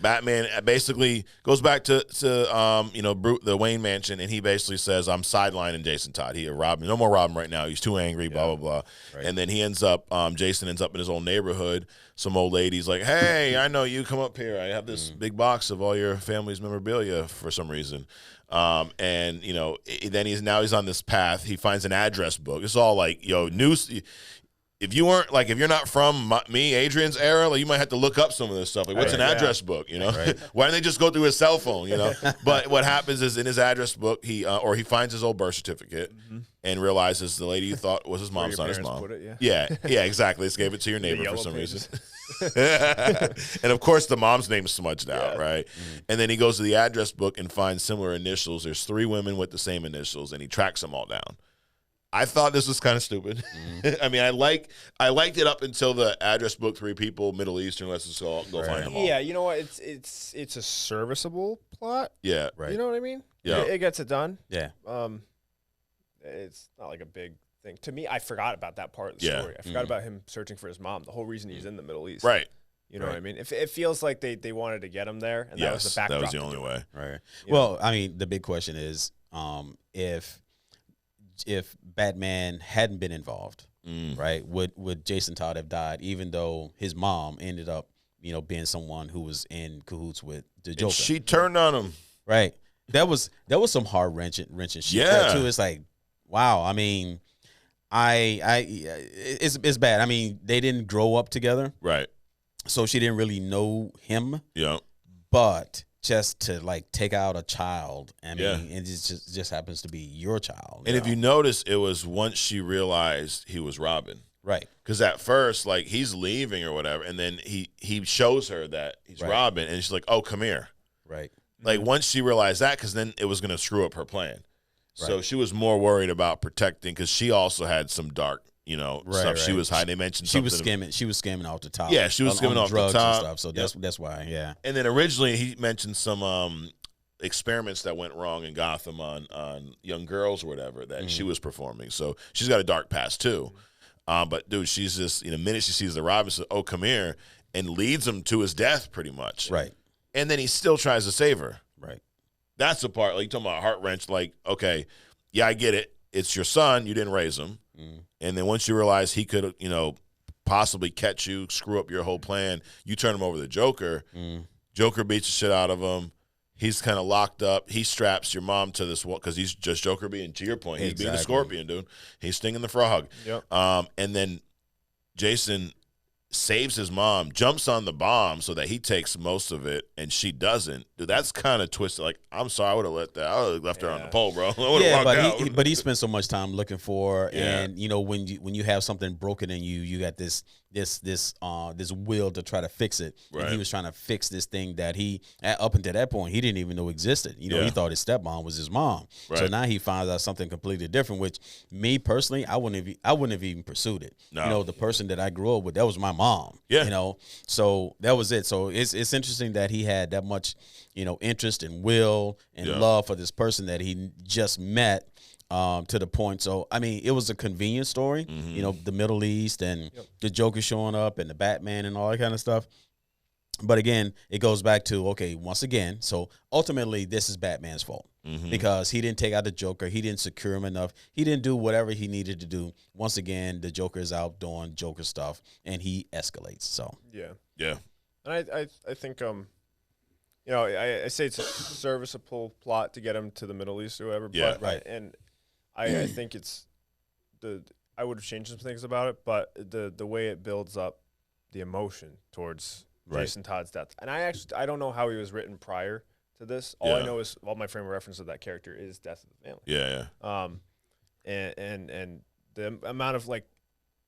Batman basically goes back to the Wayne Mansion, and he basically says, I'm sidelining Jason Todd. He robbed me. No more robbing right now. He's too angry, blah, blah, blah. Right. And then he ends up, Jason ends up in his old neighborhood. Some old lady's like, hey, I know you. Come up here. I have this big box of all your family's memorabilia for some reason. And then he's on this path. He finds an address book. It's all like, news. If you're not from me, Adrian's era, like you might have to look up some of this stuff. Like, what's an address book? Why don't they just go through his cell phone? But what happens is in his address book, he finds his old birth certificate and realizes the lady you thought was his mom's not his mom. Put it, yeah, exactly. Just gave it to your neighbor for some reason. And of course, the mom's name is smudged out, right? And then he goes to the address book and finds similar initials. There's 3 women with the same initials, and he tracks them all down. I thought this was kind of stupid. I mean, I liked it up until the address book, 3 people, Middle Eastern. Let's just go find them all. Yeah, you know what? It's a serviceable plot. Yeah, right. You know what I mean? Yeah, it gets it done. Yeah. It's not like a big thing to me. I forgot about that part of the story. I forgot about him searching for his mom. The whole reason he's in the Middle East. Right. You know what I mean? If it feels like they wanted to get him there, and that was the backdrop. That was the only way. Right. Well, I mean, the big question is, if Batman hadn't been involved, right, would Jason Todd have died, even though his mom ended up, being someone who was in cahoots with the Joker? And she turned on him. Right. That was some heart wrenching shit. Yeah. Too. It's like, wow. I mean, it's bad. I mean, they didn't grow up together. Right. So she didn't really know him. Yeah. But just to like take out a child, I mean, it just happens to be your child. And if you notice, it was once she realized he was Robin. Right. Because at first, like, he's leaving or whatever, and then he shows her that he's Robin, and she's like, oh, come here. Right. Like, once she realized that, because then it was going to screw up her plan. Right. So she was more worried about protecting, because she also had some dark, stuff she was hiding. They mentioned she was skimming off the top. Yeah, she was skimming off drugs the top. And stuff, so that's why, yeah. And then originally he mentioned some experiments that went wrong in Gotham on young girls or whatever that she was performing. So she's got a dark past too. But dude, she's just, the minute she sees the Robin, says, oh, come here, and leads him to his death pretty much. Right. And then he still tries to save her. Right. That's the part, like, you're talking about heart wrench, like, okay, yeah, I get it. It's your son. You didn't raise him. And then once you realize he could, possibly catch you, screw up your whole plan, you turn him over to the Joker. Joker beats the shit out of him. He's kind of locked up. He straps your mom to this wall because he's just Joker being, to your point, he's being the Scorpion, dude. He's stinging the frog. Yep. And then Jason saves his mom, jumps on the bomb so that he takes most of it and she doesn't. Dude, that's kind of twisted. Like, I'm sorry, I would have left her on the pole, bro. But he spent so much time looking for her, and when you have something broken in you, you got this will to try to fix it. Right. And he was trying to fix this thing that up until that point he didn't even know existed. He thought his stepmom was his mom. Right. So now he finds out something completely different, which me personally, I wouldn't have even pursued it. No. The person that I grew up with, that was my mom. Yeah. So that was it. So it's interesting that he had that much, interest and will and love for this person that he just met. To the point. So, I mean, it was a convenient story, the Middle East and the Joker showing up and the Batman and all that kind of stuff. But again, it goes back to, okay, once again, so ultimately this is Batman's fault because he didn't take out the Joker. He didn't secure him enough. He didn't do whatever he needed to do. Once again, the Joker is out doing Joker stuff and he escalates. So, yeah. And I think, I say it's a serviceable plot to get him to the Middle East or whatever. Yeah, but, right. And I think I would have changed some things about it, but the way it builds up the emotion towards Jason Todd's death. And I don't know how he was written prior to this. All I know is all my frame of reference of that character is death of the family. Yeah. And the amount of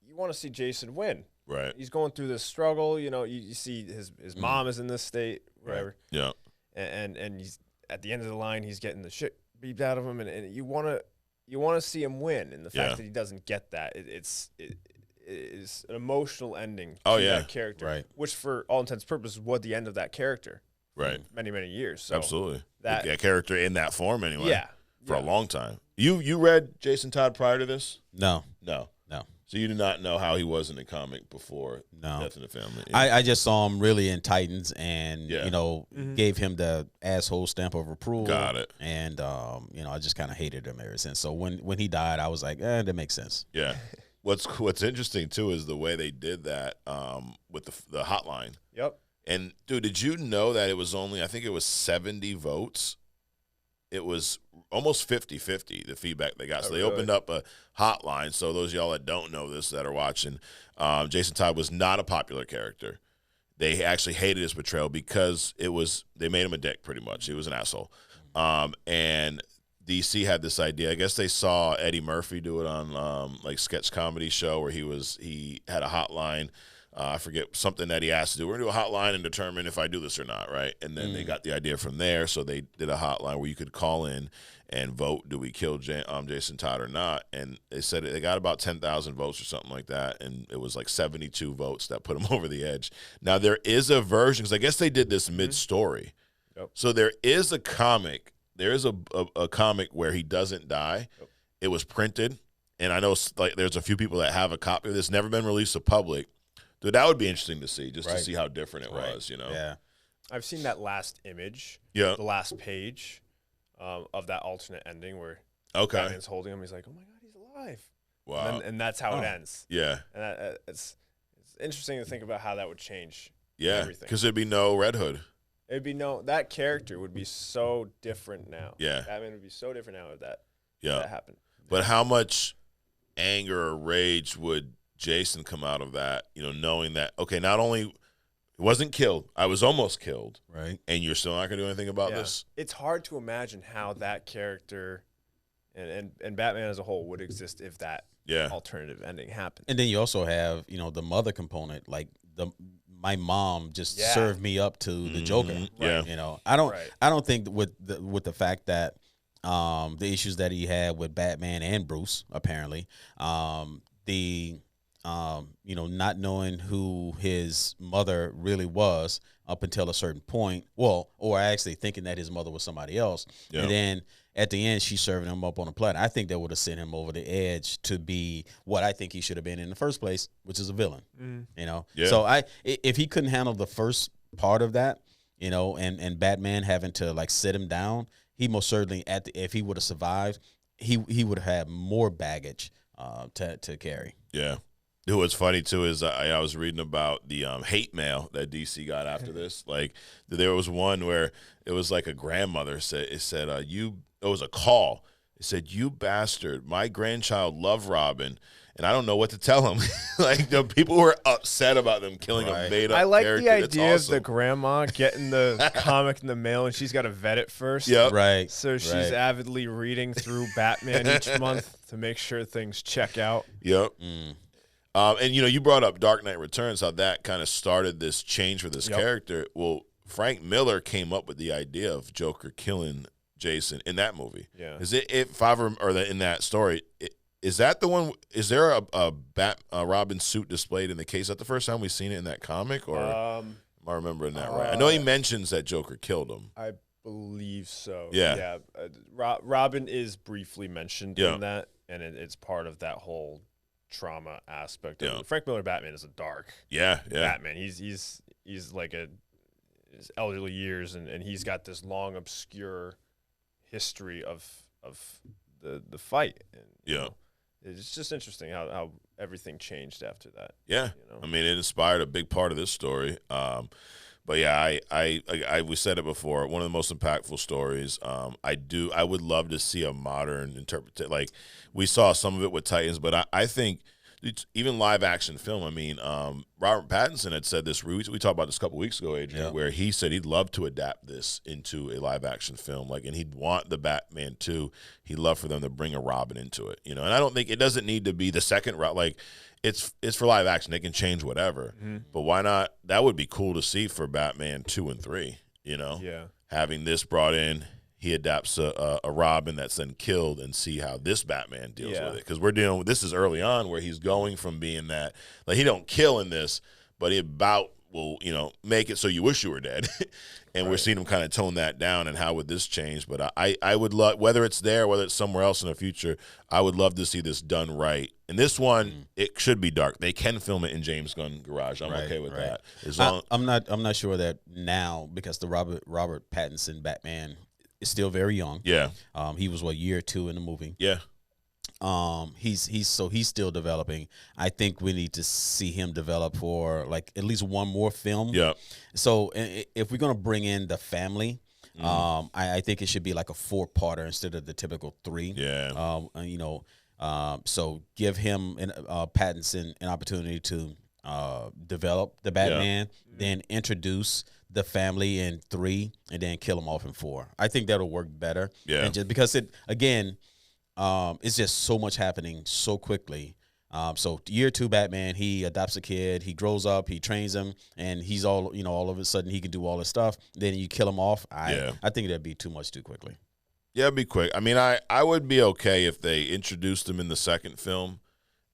you want to see Jason win. Right. He's going through this struggle. You see his mom is in this state, whatever. Right. Yeah. And he's at the end of the line. He's getting the shit beat out of him, and you want to see him win. And the fact that he doesn't get that, it is an emotional ending to that character, right? Which, for all intents and purposes, was the end of that character, right? Many, many years. So absolutely, that character in that form, anyway. Yeah. For a long time. You read Jason Todd prior to this? No. So you did not know how he was in the comic before Death in the Family? Yeah. I just saw him really in Titans and, gave him the asshole stamp of approval. Got it. And, I just kind of hated him ever since. So when he died, I was like, that makes sense. Yeah. What's interesting, too, is the way they did that with the hotline. Yep. And, dude, did you know that it was only, I think it was 70 votes? It was almost 50-50, the feedback they got. So they opened up a hotline. So those of y'all that don't know this that are watching, Jason Todd was not a popular character. They actually hated his portrayal because they made him a dick pretty much. He was an asshole. And DC had this idea. I guess they saw Eddie Murphy do it on sketch comedy show where he had a hotline. I forget something that he asked to do. We're going to do a hotline and determine if I do this or not, right? And then they got the idea from there. So they did a hotline where you could call in and vote, do we kill Jason Todd or not? And they said they got about 10,000 votes or something like that. And it was like 72 votes that put him over the edge. Now, there is a version, because I guess they did this mid-story. Yep. So there is a comic. There is a comic where he doesn't die. Yep. It was printed. And I know there's a few people that have a copy of this. Never been released to public. Dude, that would be interesting to see, to see how different it was, Yeah. I've seen that last image, the last page of that alternate ending where Batman's holding him. He's like, oh, my God, he's alive. Wow. And that's how it ends. Yeah. And it's interesting to think about how that would change everything. Because there'd be no Red Hood. That character would be so different now. Yeah. Batman would be so different now if that happened. But how much anger or rage would Jason come out of that, knowing that, okay, not only wasn't killed, I was almost killed, right? And you're still not going to do anything about this? It's hard to imagine how that character and Batman as a whole would exist if that alternative ending happened. And then you also have, the mother component, like my mom just served me up to the Joker. Right. I don't think with the fact that the issues that he had with Batman and Bruce, apparently, not knowing who his mother really was up until a certain point. Well, or actually thinking that his mother was somebody else. Yeah. And then at the end, she's serving him up on a platter. I think that would have sent him over the edge to be what I think he should have been in the first place, which is a villain. Yeah. So if he couldn't handle the first part of that, and Batman having to sit him down, he most certainly if he would have survived, he would have had more baggage to carry. Yeah. What's funny too is I was reading about the hate mail that DC got after this. Like there was one where it was like a grandmother it was a call. He said, "You bastard, my grandchild loved Robin, and I don't know what to tell him." Like, the people were upset about them killing a made-up I like character. the idea of the grandma getting the comic in the mail, and she's got to vet it first. Yep. Right. So she's avidly reading through Batman each month to make sure things check out. Yep. And, you brought up Dark Knight Returns, how that kind of started this change for this character. Well, Frank Miller came up with the idea of Joker killing Jason in that movie. Yeah. Is it in that story? Is that the one? Is there a Robin suit displayed in the case? Is that the first time we've seen it in that comic, or am I remembering that right? I know he mentions that Joker killed him. I believe so. Yeah. Robin is briefly mentioned in that, and it's part of that whole trauma aspect. Of it. Frank Miller Batman is a dark Batman. He's like his elderly years, and he's got this long obscure history of the fight. And, you know, it's just interesting how everything changed after that. Yeah, I mean, it inspired a big part of this story. But yeah, we said it before. One of the most impactful stories. I would love to see a modern interpretation. Like, we saw some of it with Titans, but I think even live action film. I mean, Robert Pattinson had said this. We talked about this a couple weeks ago, Adrian, where he said he'd love to adapt this into a live action film. and he'd want the Batman 2. He'd love for them to bring a Robin into it. And I don't think it doesn't need to be the second route. Like, it's for live action. They can change whatever. But why not? That would be cool to see for Batman 2 and 3. Having this brought in. He adapts a Robin that's then killed, and see how this Batman deals with it. Because we're dealing with this is early on, where he's going from being that, like, he don't kill in this, but he will make it so you wish you were dead. And we're seeing him kind of tone that down. And how would this change? But I would love, whether it's there, whether it's somewhere else in the future, I would love to see this done right. And this one, it should be dark. They can film it in James Gunn garage. I'm okay with that. I'm not sure that now, because the Robert Pattinson Batman is still very young. Yeah. He was year or two in the movie. Yeah. He's still developing. I think we need to see him develop for at least one more film. Yeah. So if we're gonna bring in the family, I think it should be like a 4-parter instead of the typical 3. Yeah. So give him Pattinson an opportunity to develop the Batman, then introduce the family in 3, and then kill them off in 4. I think that'll work better. Yeah. And just because it's just so much happening so quickly. So year 2 Batman, he adopts a kid, he grows up, he trains him, and he's all of a sudden he can do all this stuff. Then you kill him off. I think that'd be too much too quickly. Yeah, it'd be quick. I mean, I would be okay if they introduced them in the second film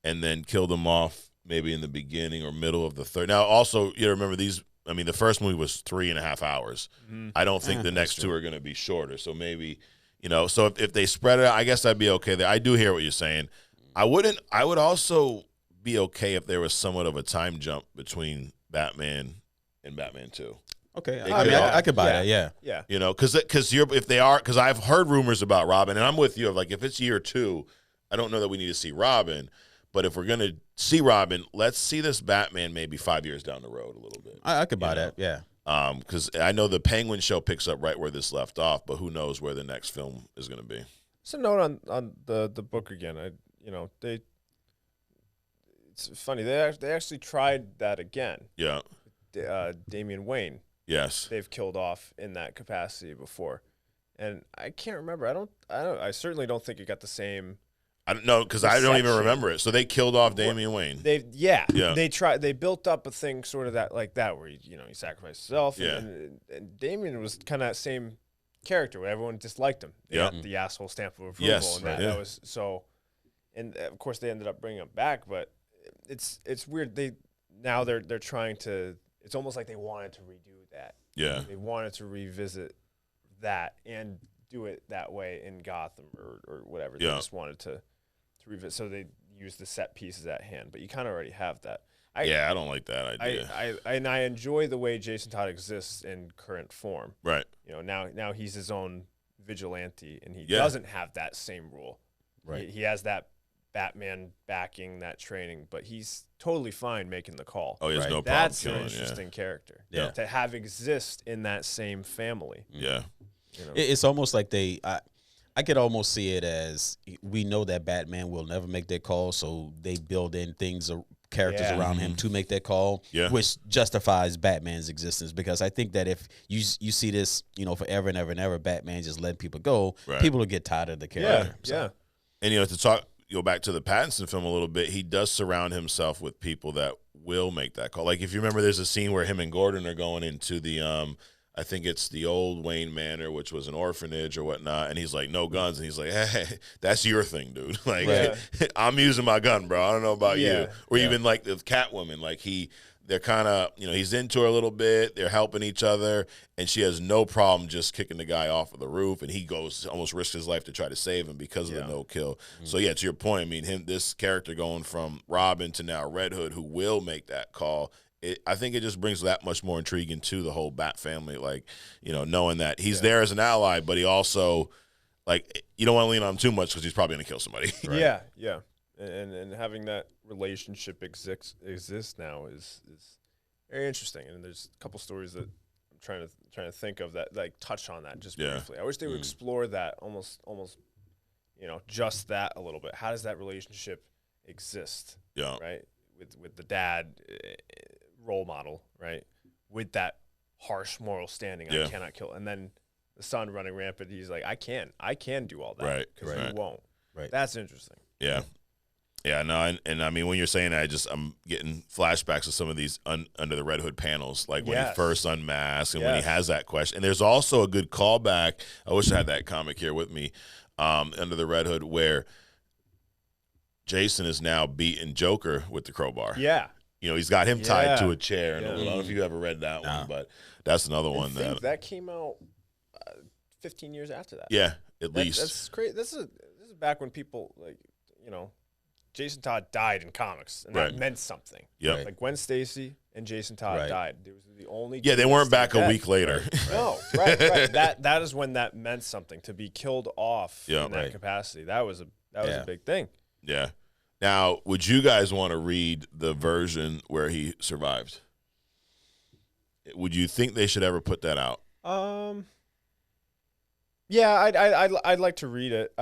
and then killed them off maybe in the beginning or middle of the third. Now, also, remember these. I mean, the first movie was 3.5 hours. I don't think the next 2 are going to be shorter. So maybe, so if they spread it out, I guess I'd be okay there. I do hear what you're saying. I would also be okay if there was somewhat of a time jump between Batman and Batman 2. Okay, I could buy that. Yeah. Because I've heard rumors about Robin, and I'm with you. If it's year 2, I don't know that we need to see Robin. But if we're going to see Robin, let's see this Batman maybe 5 years down the road a little bit. I could buy that, yeah. Because I know the Penguin show picks up right where this left off, but who knows where the next film is going to be. Just a note on the book again. It's funny. They actually tried that again. Yeah. Damian Wayne. Yes. They've killed off in that capacity before, and I can't remember. I certainly don't think it got the same. I don't know, because I don't even remember it. So they killed off Damian Wayne. They tried. They built up a thing sort of that where he sacrificed himself. Yeah. And Damian was kind of that same character where everyone disliked him. They got the asshole stamp of approval. Yes, and that was so. And of course they ended up bringing him back, but it's weird. They're trying to. It's almost like they wanted to redo that. Yeah. They wanted to revisit that and do it that way in Gotham or whatever. Yeah. They just wanted to revisit. So they use the set pieces at hand, but you kind of already have that. I don't like that idea. I enjoy the way Jason Todd exists in current form. Right. Now he's his own vigilante, and he doesn't have that same rule. Right. He has that Batman backing, that training, but he's totally fine making the call. Oh, he has no problem. That's an interesting character. Yeah. To have exist in that same family. Yeah. It's almost like I could almost see it as we know that Batman will never make that call, so they build in things, characters around him to make that call, which justifies Batman's existence. Because I think that if you see this, forever and ever and ever, Batman just letting people go, people will get tired of the character. And to go back to the Pattinson film a little bit, he does surround himself with people that will make that call. Like if you remember, there's a scene where him and Gordon are going into the I think it's the old Wayne Manor, which was an orphanage or whatnot, and he's like, no guns, and he's like, hey, that's your thing, dude. Like, I'm using my gun, bro. I don't know about you. Or even like the Catwoman, like they're kind of, he's into her a little bit. They're helping each other, and she has no problem just kicking the guy off of the roof, and he goes almost risks his life to try to save him because of the no kill. So to your point, I mean, this character going from Robin to now Red Hood, who will make that call. I think it just brings that much more intriguing to the whole Bat family, like, knowing that he's there as an ally, but he also, like, you don't want to lean on him too much because he's probably going to kill somebody. Right? Yeah. And having that relationship exist now is very interesting. And there's a couple stories that I'm trying to think of that like touch on that just briefly. I wish they would explore that almost just that a little bit. How does that relationship exist? Yeah. Right. With the dad role model, right? With that harsh moral standing, I cannot kill. And then the son running rampant, he's like, I can do all that. Right. Because you won't. Right. That's interesting. Yeah. Yeah, no, and I mean, when you're saying that, I'm getting flashbacks of some of these Under the Red Hood panels, like when he first unmasked and when he has that question. And there's also a good callback. I wish I had that comic here with me, Under the Red Hood, where Jason is now beating Joker with the crowbar. Yeah. He's got him tied to a chair. And I don't know if you ever read that one, but that's another one that came out 15 years after that. Yeah, at least. That's great. This is back when people Jason Todd died in comics, and that meant something. Yeah, like Gwen Stacy and Jason Todd died. It was the only. Yeah, they weren't back a week later. No, right. That is when that meant something, to be killed off in that capacity. That was a big thing. Yeah. Now, would you guys want to read the version where he survived? Would you think they should ever put that out? Yeah, I'd like to read it.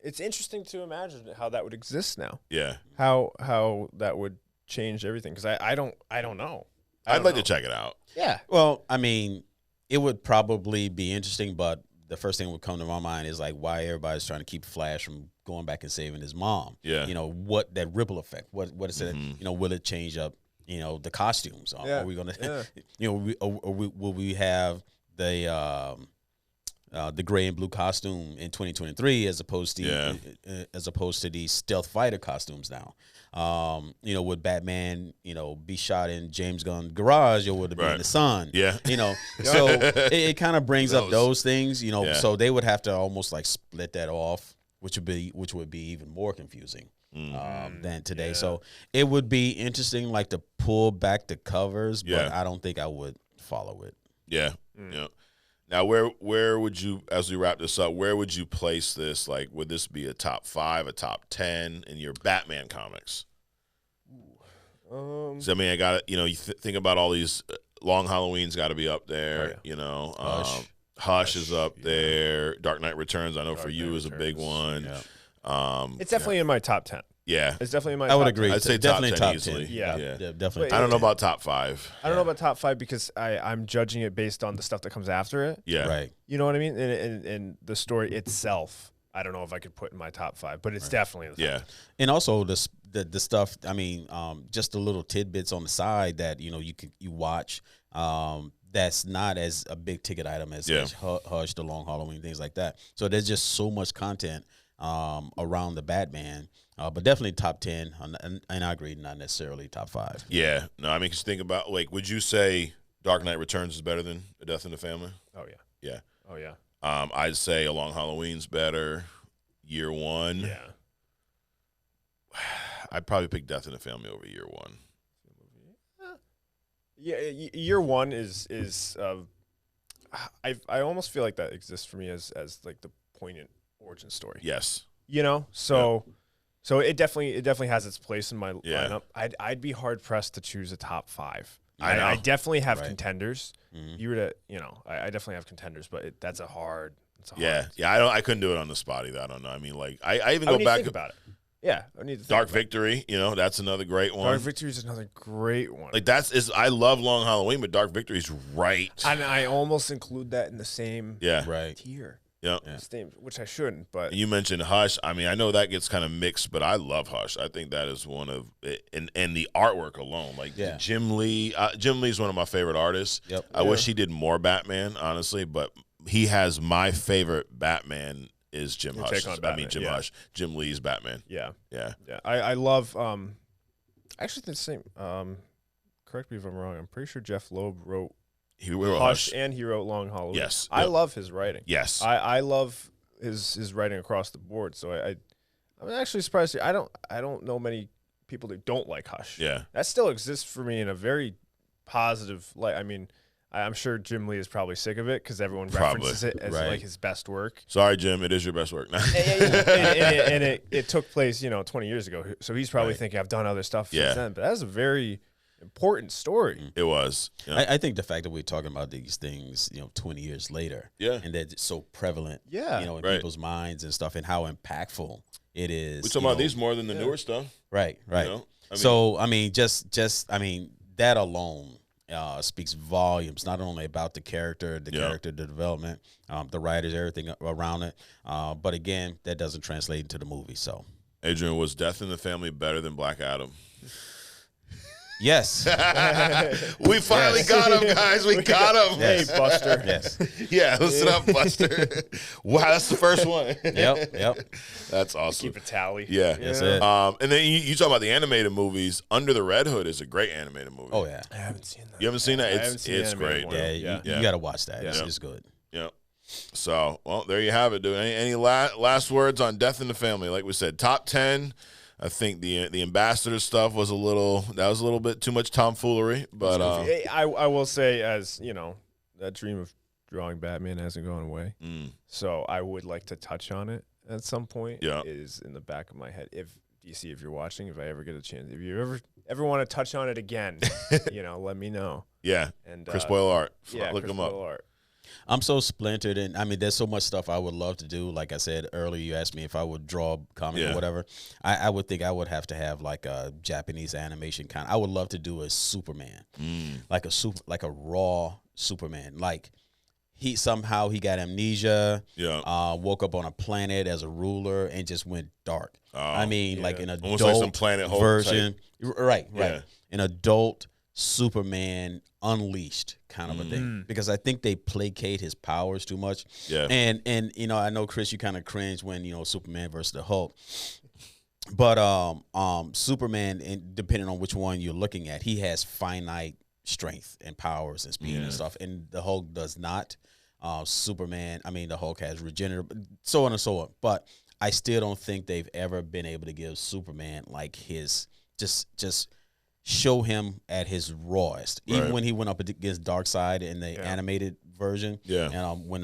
It's interesting to imagine how that would exist now. Yeah. How that would change everything, because I don't know. I'd like to check it out. Yeah. Well, I mean, it would probably be interesting, but the first thing that would come to my mind is like why everybody's trying to keep Flash from going back and saving his mom. Yeah. What that ripple effect? What is it? Will it change up? The costumes. Are we gonna? Will we have the gray and blue costume in 2023 as opposed to these stealth fighter costumes now? Would Batman, be shot in James Gunn's garage, or would it be in the sun? Yeah. So it kind of brings up those things, so they would have to almost like split that off, which would be even more confusing than today. Yeah. So it would be interesting, like, to pull back the covers, but I don't think I would follow it. Yeah. Yeah. Now, where would you, as we wrap this up, where would you place this? Like, would this be a top 5, a top 10 in your Batman comics? So, I mean, I got you think about all these. Long Halloween's got to be up there. Hush is up there. Dark Knight Returns, I know for you, is a big one. Yeah. It's definitely in my top 10. Yeah, it's definitely in my. I would agree. I'd say definitely top 10 top easily. 10. Yeah, definitely. I don't know about top 5. I don't know about top 5 because I'm judging it based on the stuff that comes after it. Yeah, right. You know what I mean? And the story itself, I don't know if I could put in my top 5, but it's definitely in the top 10. And also the stuff. I mean, just the little tidbits on the side that you watch. That's not as a big ticket item as Hush, The Long Halloween, things like that. So there's just so much content around the Batman. But definitely top 10, and I agree, not necessarily top 5. Yeah. No, I mean, just think about, like, would you say Dark Knight Returns is better than A Death in the Family? Oh, yeah. Yeah. Oh, yeah. I'd say A Long Halloween's better. Year One. Yeah. I'd probably pick Death in the Family over Year One. Yeah, Year One is I almost feel like that exists for me as like the poignant origin story. Yes. So it definitely has its place in my lineup. I'd be hard pressed to choose a top 5. I definitely have contenders. Mm-hmm. You were to, I definitely have contenders, but that's a hard Yeah. I couldn't do it on the spot either. I don't know. I mean, like I even go back. Think about it. Yeah, I need to think Dark about Victory, that's another great one. Dark Victory is another great one. Like I love Long Halloween, but Dark Victory is right. And I almost include that in the same tier. Yeah. Which I shouldn't, but you mentioned Hush. I mean, I know that gets kind of mixed, but I love Hush. I think that is one of and the artwork alone, like Jim Lee. Jim Lee's one of my favorite artists. Yep. I wish he did more Batman, honestly, but he has my favorite Batman is Jim Hush. Jim Hush. Jim Lee's Batman. Yeah. Yeah. I love. Actually, the same. Correct me if I'm wrong. I'm pretty sure Jeff Loeb wrote. He wrote Hush and he wrote Long Halloween. Yes, I love his writing. Yes, I love his writing across the board. So I'm actually surprised. I don't know many people that don't like Hush. Yeah, that still exists for me in a very positive light. I mean, I'm sure Jim Lee is probably sick of it because everyone references it as like his best work. Sorry, Jim, it is your best work. and it took place 20 years ago. So he's probably thinking I've done other stuff since then. But that's a very important story. It was. Yeah. I think the fact that we're talking about these things, 20 years later, and that it's so prevalent, in people's minds and stuff, and how impactful it is. We're talking about these more than the newer stuff, right? So I mean, just that alone speaks volumes, not only about the character, the development, the writers, everything around it, but again, that doesn't translate into the movie. So, Adrian, was Death in the Family better than Black Adam? Yes. We finally got him, guys. We got him. Yes. Hey, Buster. Yes. Yeah, listen up, Buster. Wow, that's the first one. Yep. That's awesome. Keep a tally. Yeah. That's it. And then you talk about the animated movies. Under the Red Hood is a great animated movie. Oh, yeah. I haven't seen that. You haven't seen that? It's great. Yeah, you got to watch that. It's good. Yeah. So, well, there you have it, dude. Any last words on Death in the Family? Like we said, top 10. I think the ambassador stuff was a little bit too much tomfoolery, but I will say, as that dream of drawing Batman hasn't gone away. So I would like to touch on it at some point. Yeah, it is in the back of my head. If DC, if you're watching, if I ever get a chance, if you ever want to touch on it again, let me know. Yeah, and Chris Boyle art. Look him up. Art. I'm so splintered, and I mean, there's so much stuff I would love to do. Like I said earlier, you asked me if I would draw a comic or whatever. I would think I would have to have like a Japanese animation kind. I would love to do a Superman, like a raw Superman. Like he got amnesia, woke up on a planet as a ruler, and just went dark. I mean, like an adult like some Planet Hulk version, type. Right, an adult Superman unleashed kind of a thing, because I think they placate his powers too much. Yeah. And I know, Chris, you kind of cringe when Superman versus the Hulk, but Superman, and depending on which one you're looking at, he has finite strength and powers and speed and stuff, and the Hulk does not. The Hulk has regenerative, so on and so on. But I still don't think they've ever been able to give Superman like his just show him at his rawest, even when he went up against Darkseid in the animated version. Yeah, and when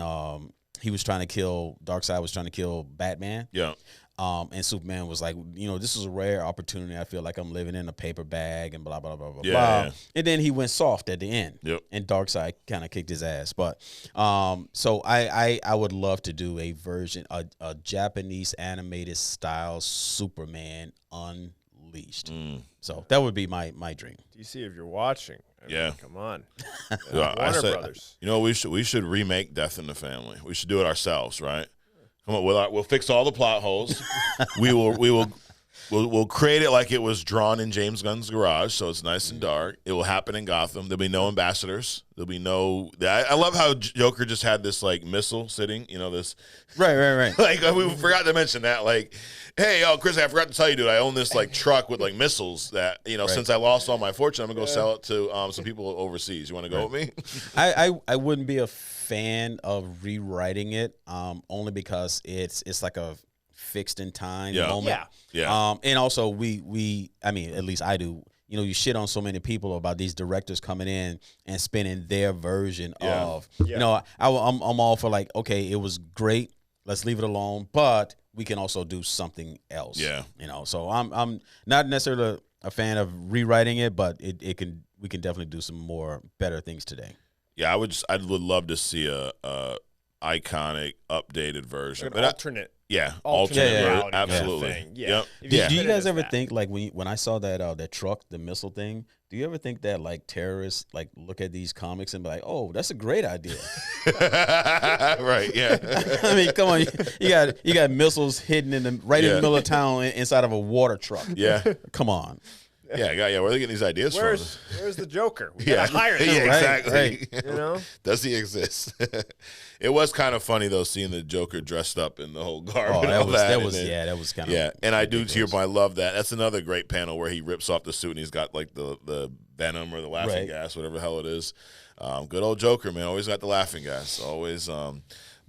he was trying to kill Darkseid was trying to kill Batman. Yeah, and Superman was like, this is a rare opportunity. I feel like I'm living in a paper bag and blah blah blah blah blah. And then he went soft at the end. Yep, and Darkseid kind of kicked his ass. But so I would love to do a version, a Japanese animated style Superman unleashed. So that would be my dream. DC, if you're watching, come on. Warner Brothers. We should remake Death in the Family. We should do it ourselves, right? Come on, we'll fix all the plot holes. We'll create it like it was drawn in James Gunn's garage, so it's nice and dark. It will happen in Gotham. There'll be no ambassadors. There'll be no. I love how Joker just had this like missile sitting. This. Right. Like we forgot to mention that. Like, hey, Chris, I forgot to tell you, dude. I own this like truck with like missiles that since I lost all my fortune, I'm gonna go sell it to some people overseas. You want to go with me? I wouldn't be a fan of rewriting it, only because it's like a fixed in time moment. Yeah. And also we at least I do. You shit on so many people about these directors coming in and spinning their version of. Yeah. I'm all for like, okay, it was great. Let's leave it alone, but we can also do something else. Yeah. So I'm not necessarily a fan of rewriting it, but we can definitely do some more better things today. Yeah, I would love to see iconic, updated version. Like an alternate. Alternate. Absolutely. Thing. Yeah. Do you guys ever think, like, when I saw that truck, the missile thing? Do you ever think that, like, terrorists, like, look at these comics and be like, "Oh, that's a great idea"? Right. Yeah. I mean, come on, you got missiles hidden in the middle of town inside of a water truck. Yeah. Come on. Yeah. Where are they getting these ideas from? Where's the Joker? We gotta hire him. Yeah, exactly. Right. You know? Does he exist? It was kind of funny though, seeing the Joker dressed up in the whole garb. Oh, that was kind of And I ridiculous. do, to your point, I love that. That's another great panel where he rips off the suit and he's got like the venom or the laughing gas, whatever the hell it is. Good old Joker, man. Always got the laughing gas. Always.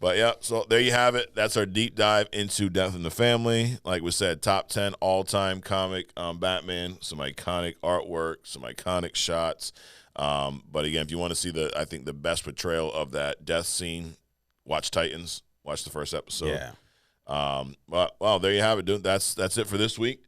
But yeah, so there you have it. That's our deep dive into Death in the Family. Like we said, top 10 all-time comic Batman. Some iconic artwork, some iconic shots. But again, if you want to see I think the best portrayal of that death scene, watch Titans. Watch the first episode. Yeah. Well, there you have it, dude. That's it for this week.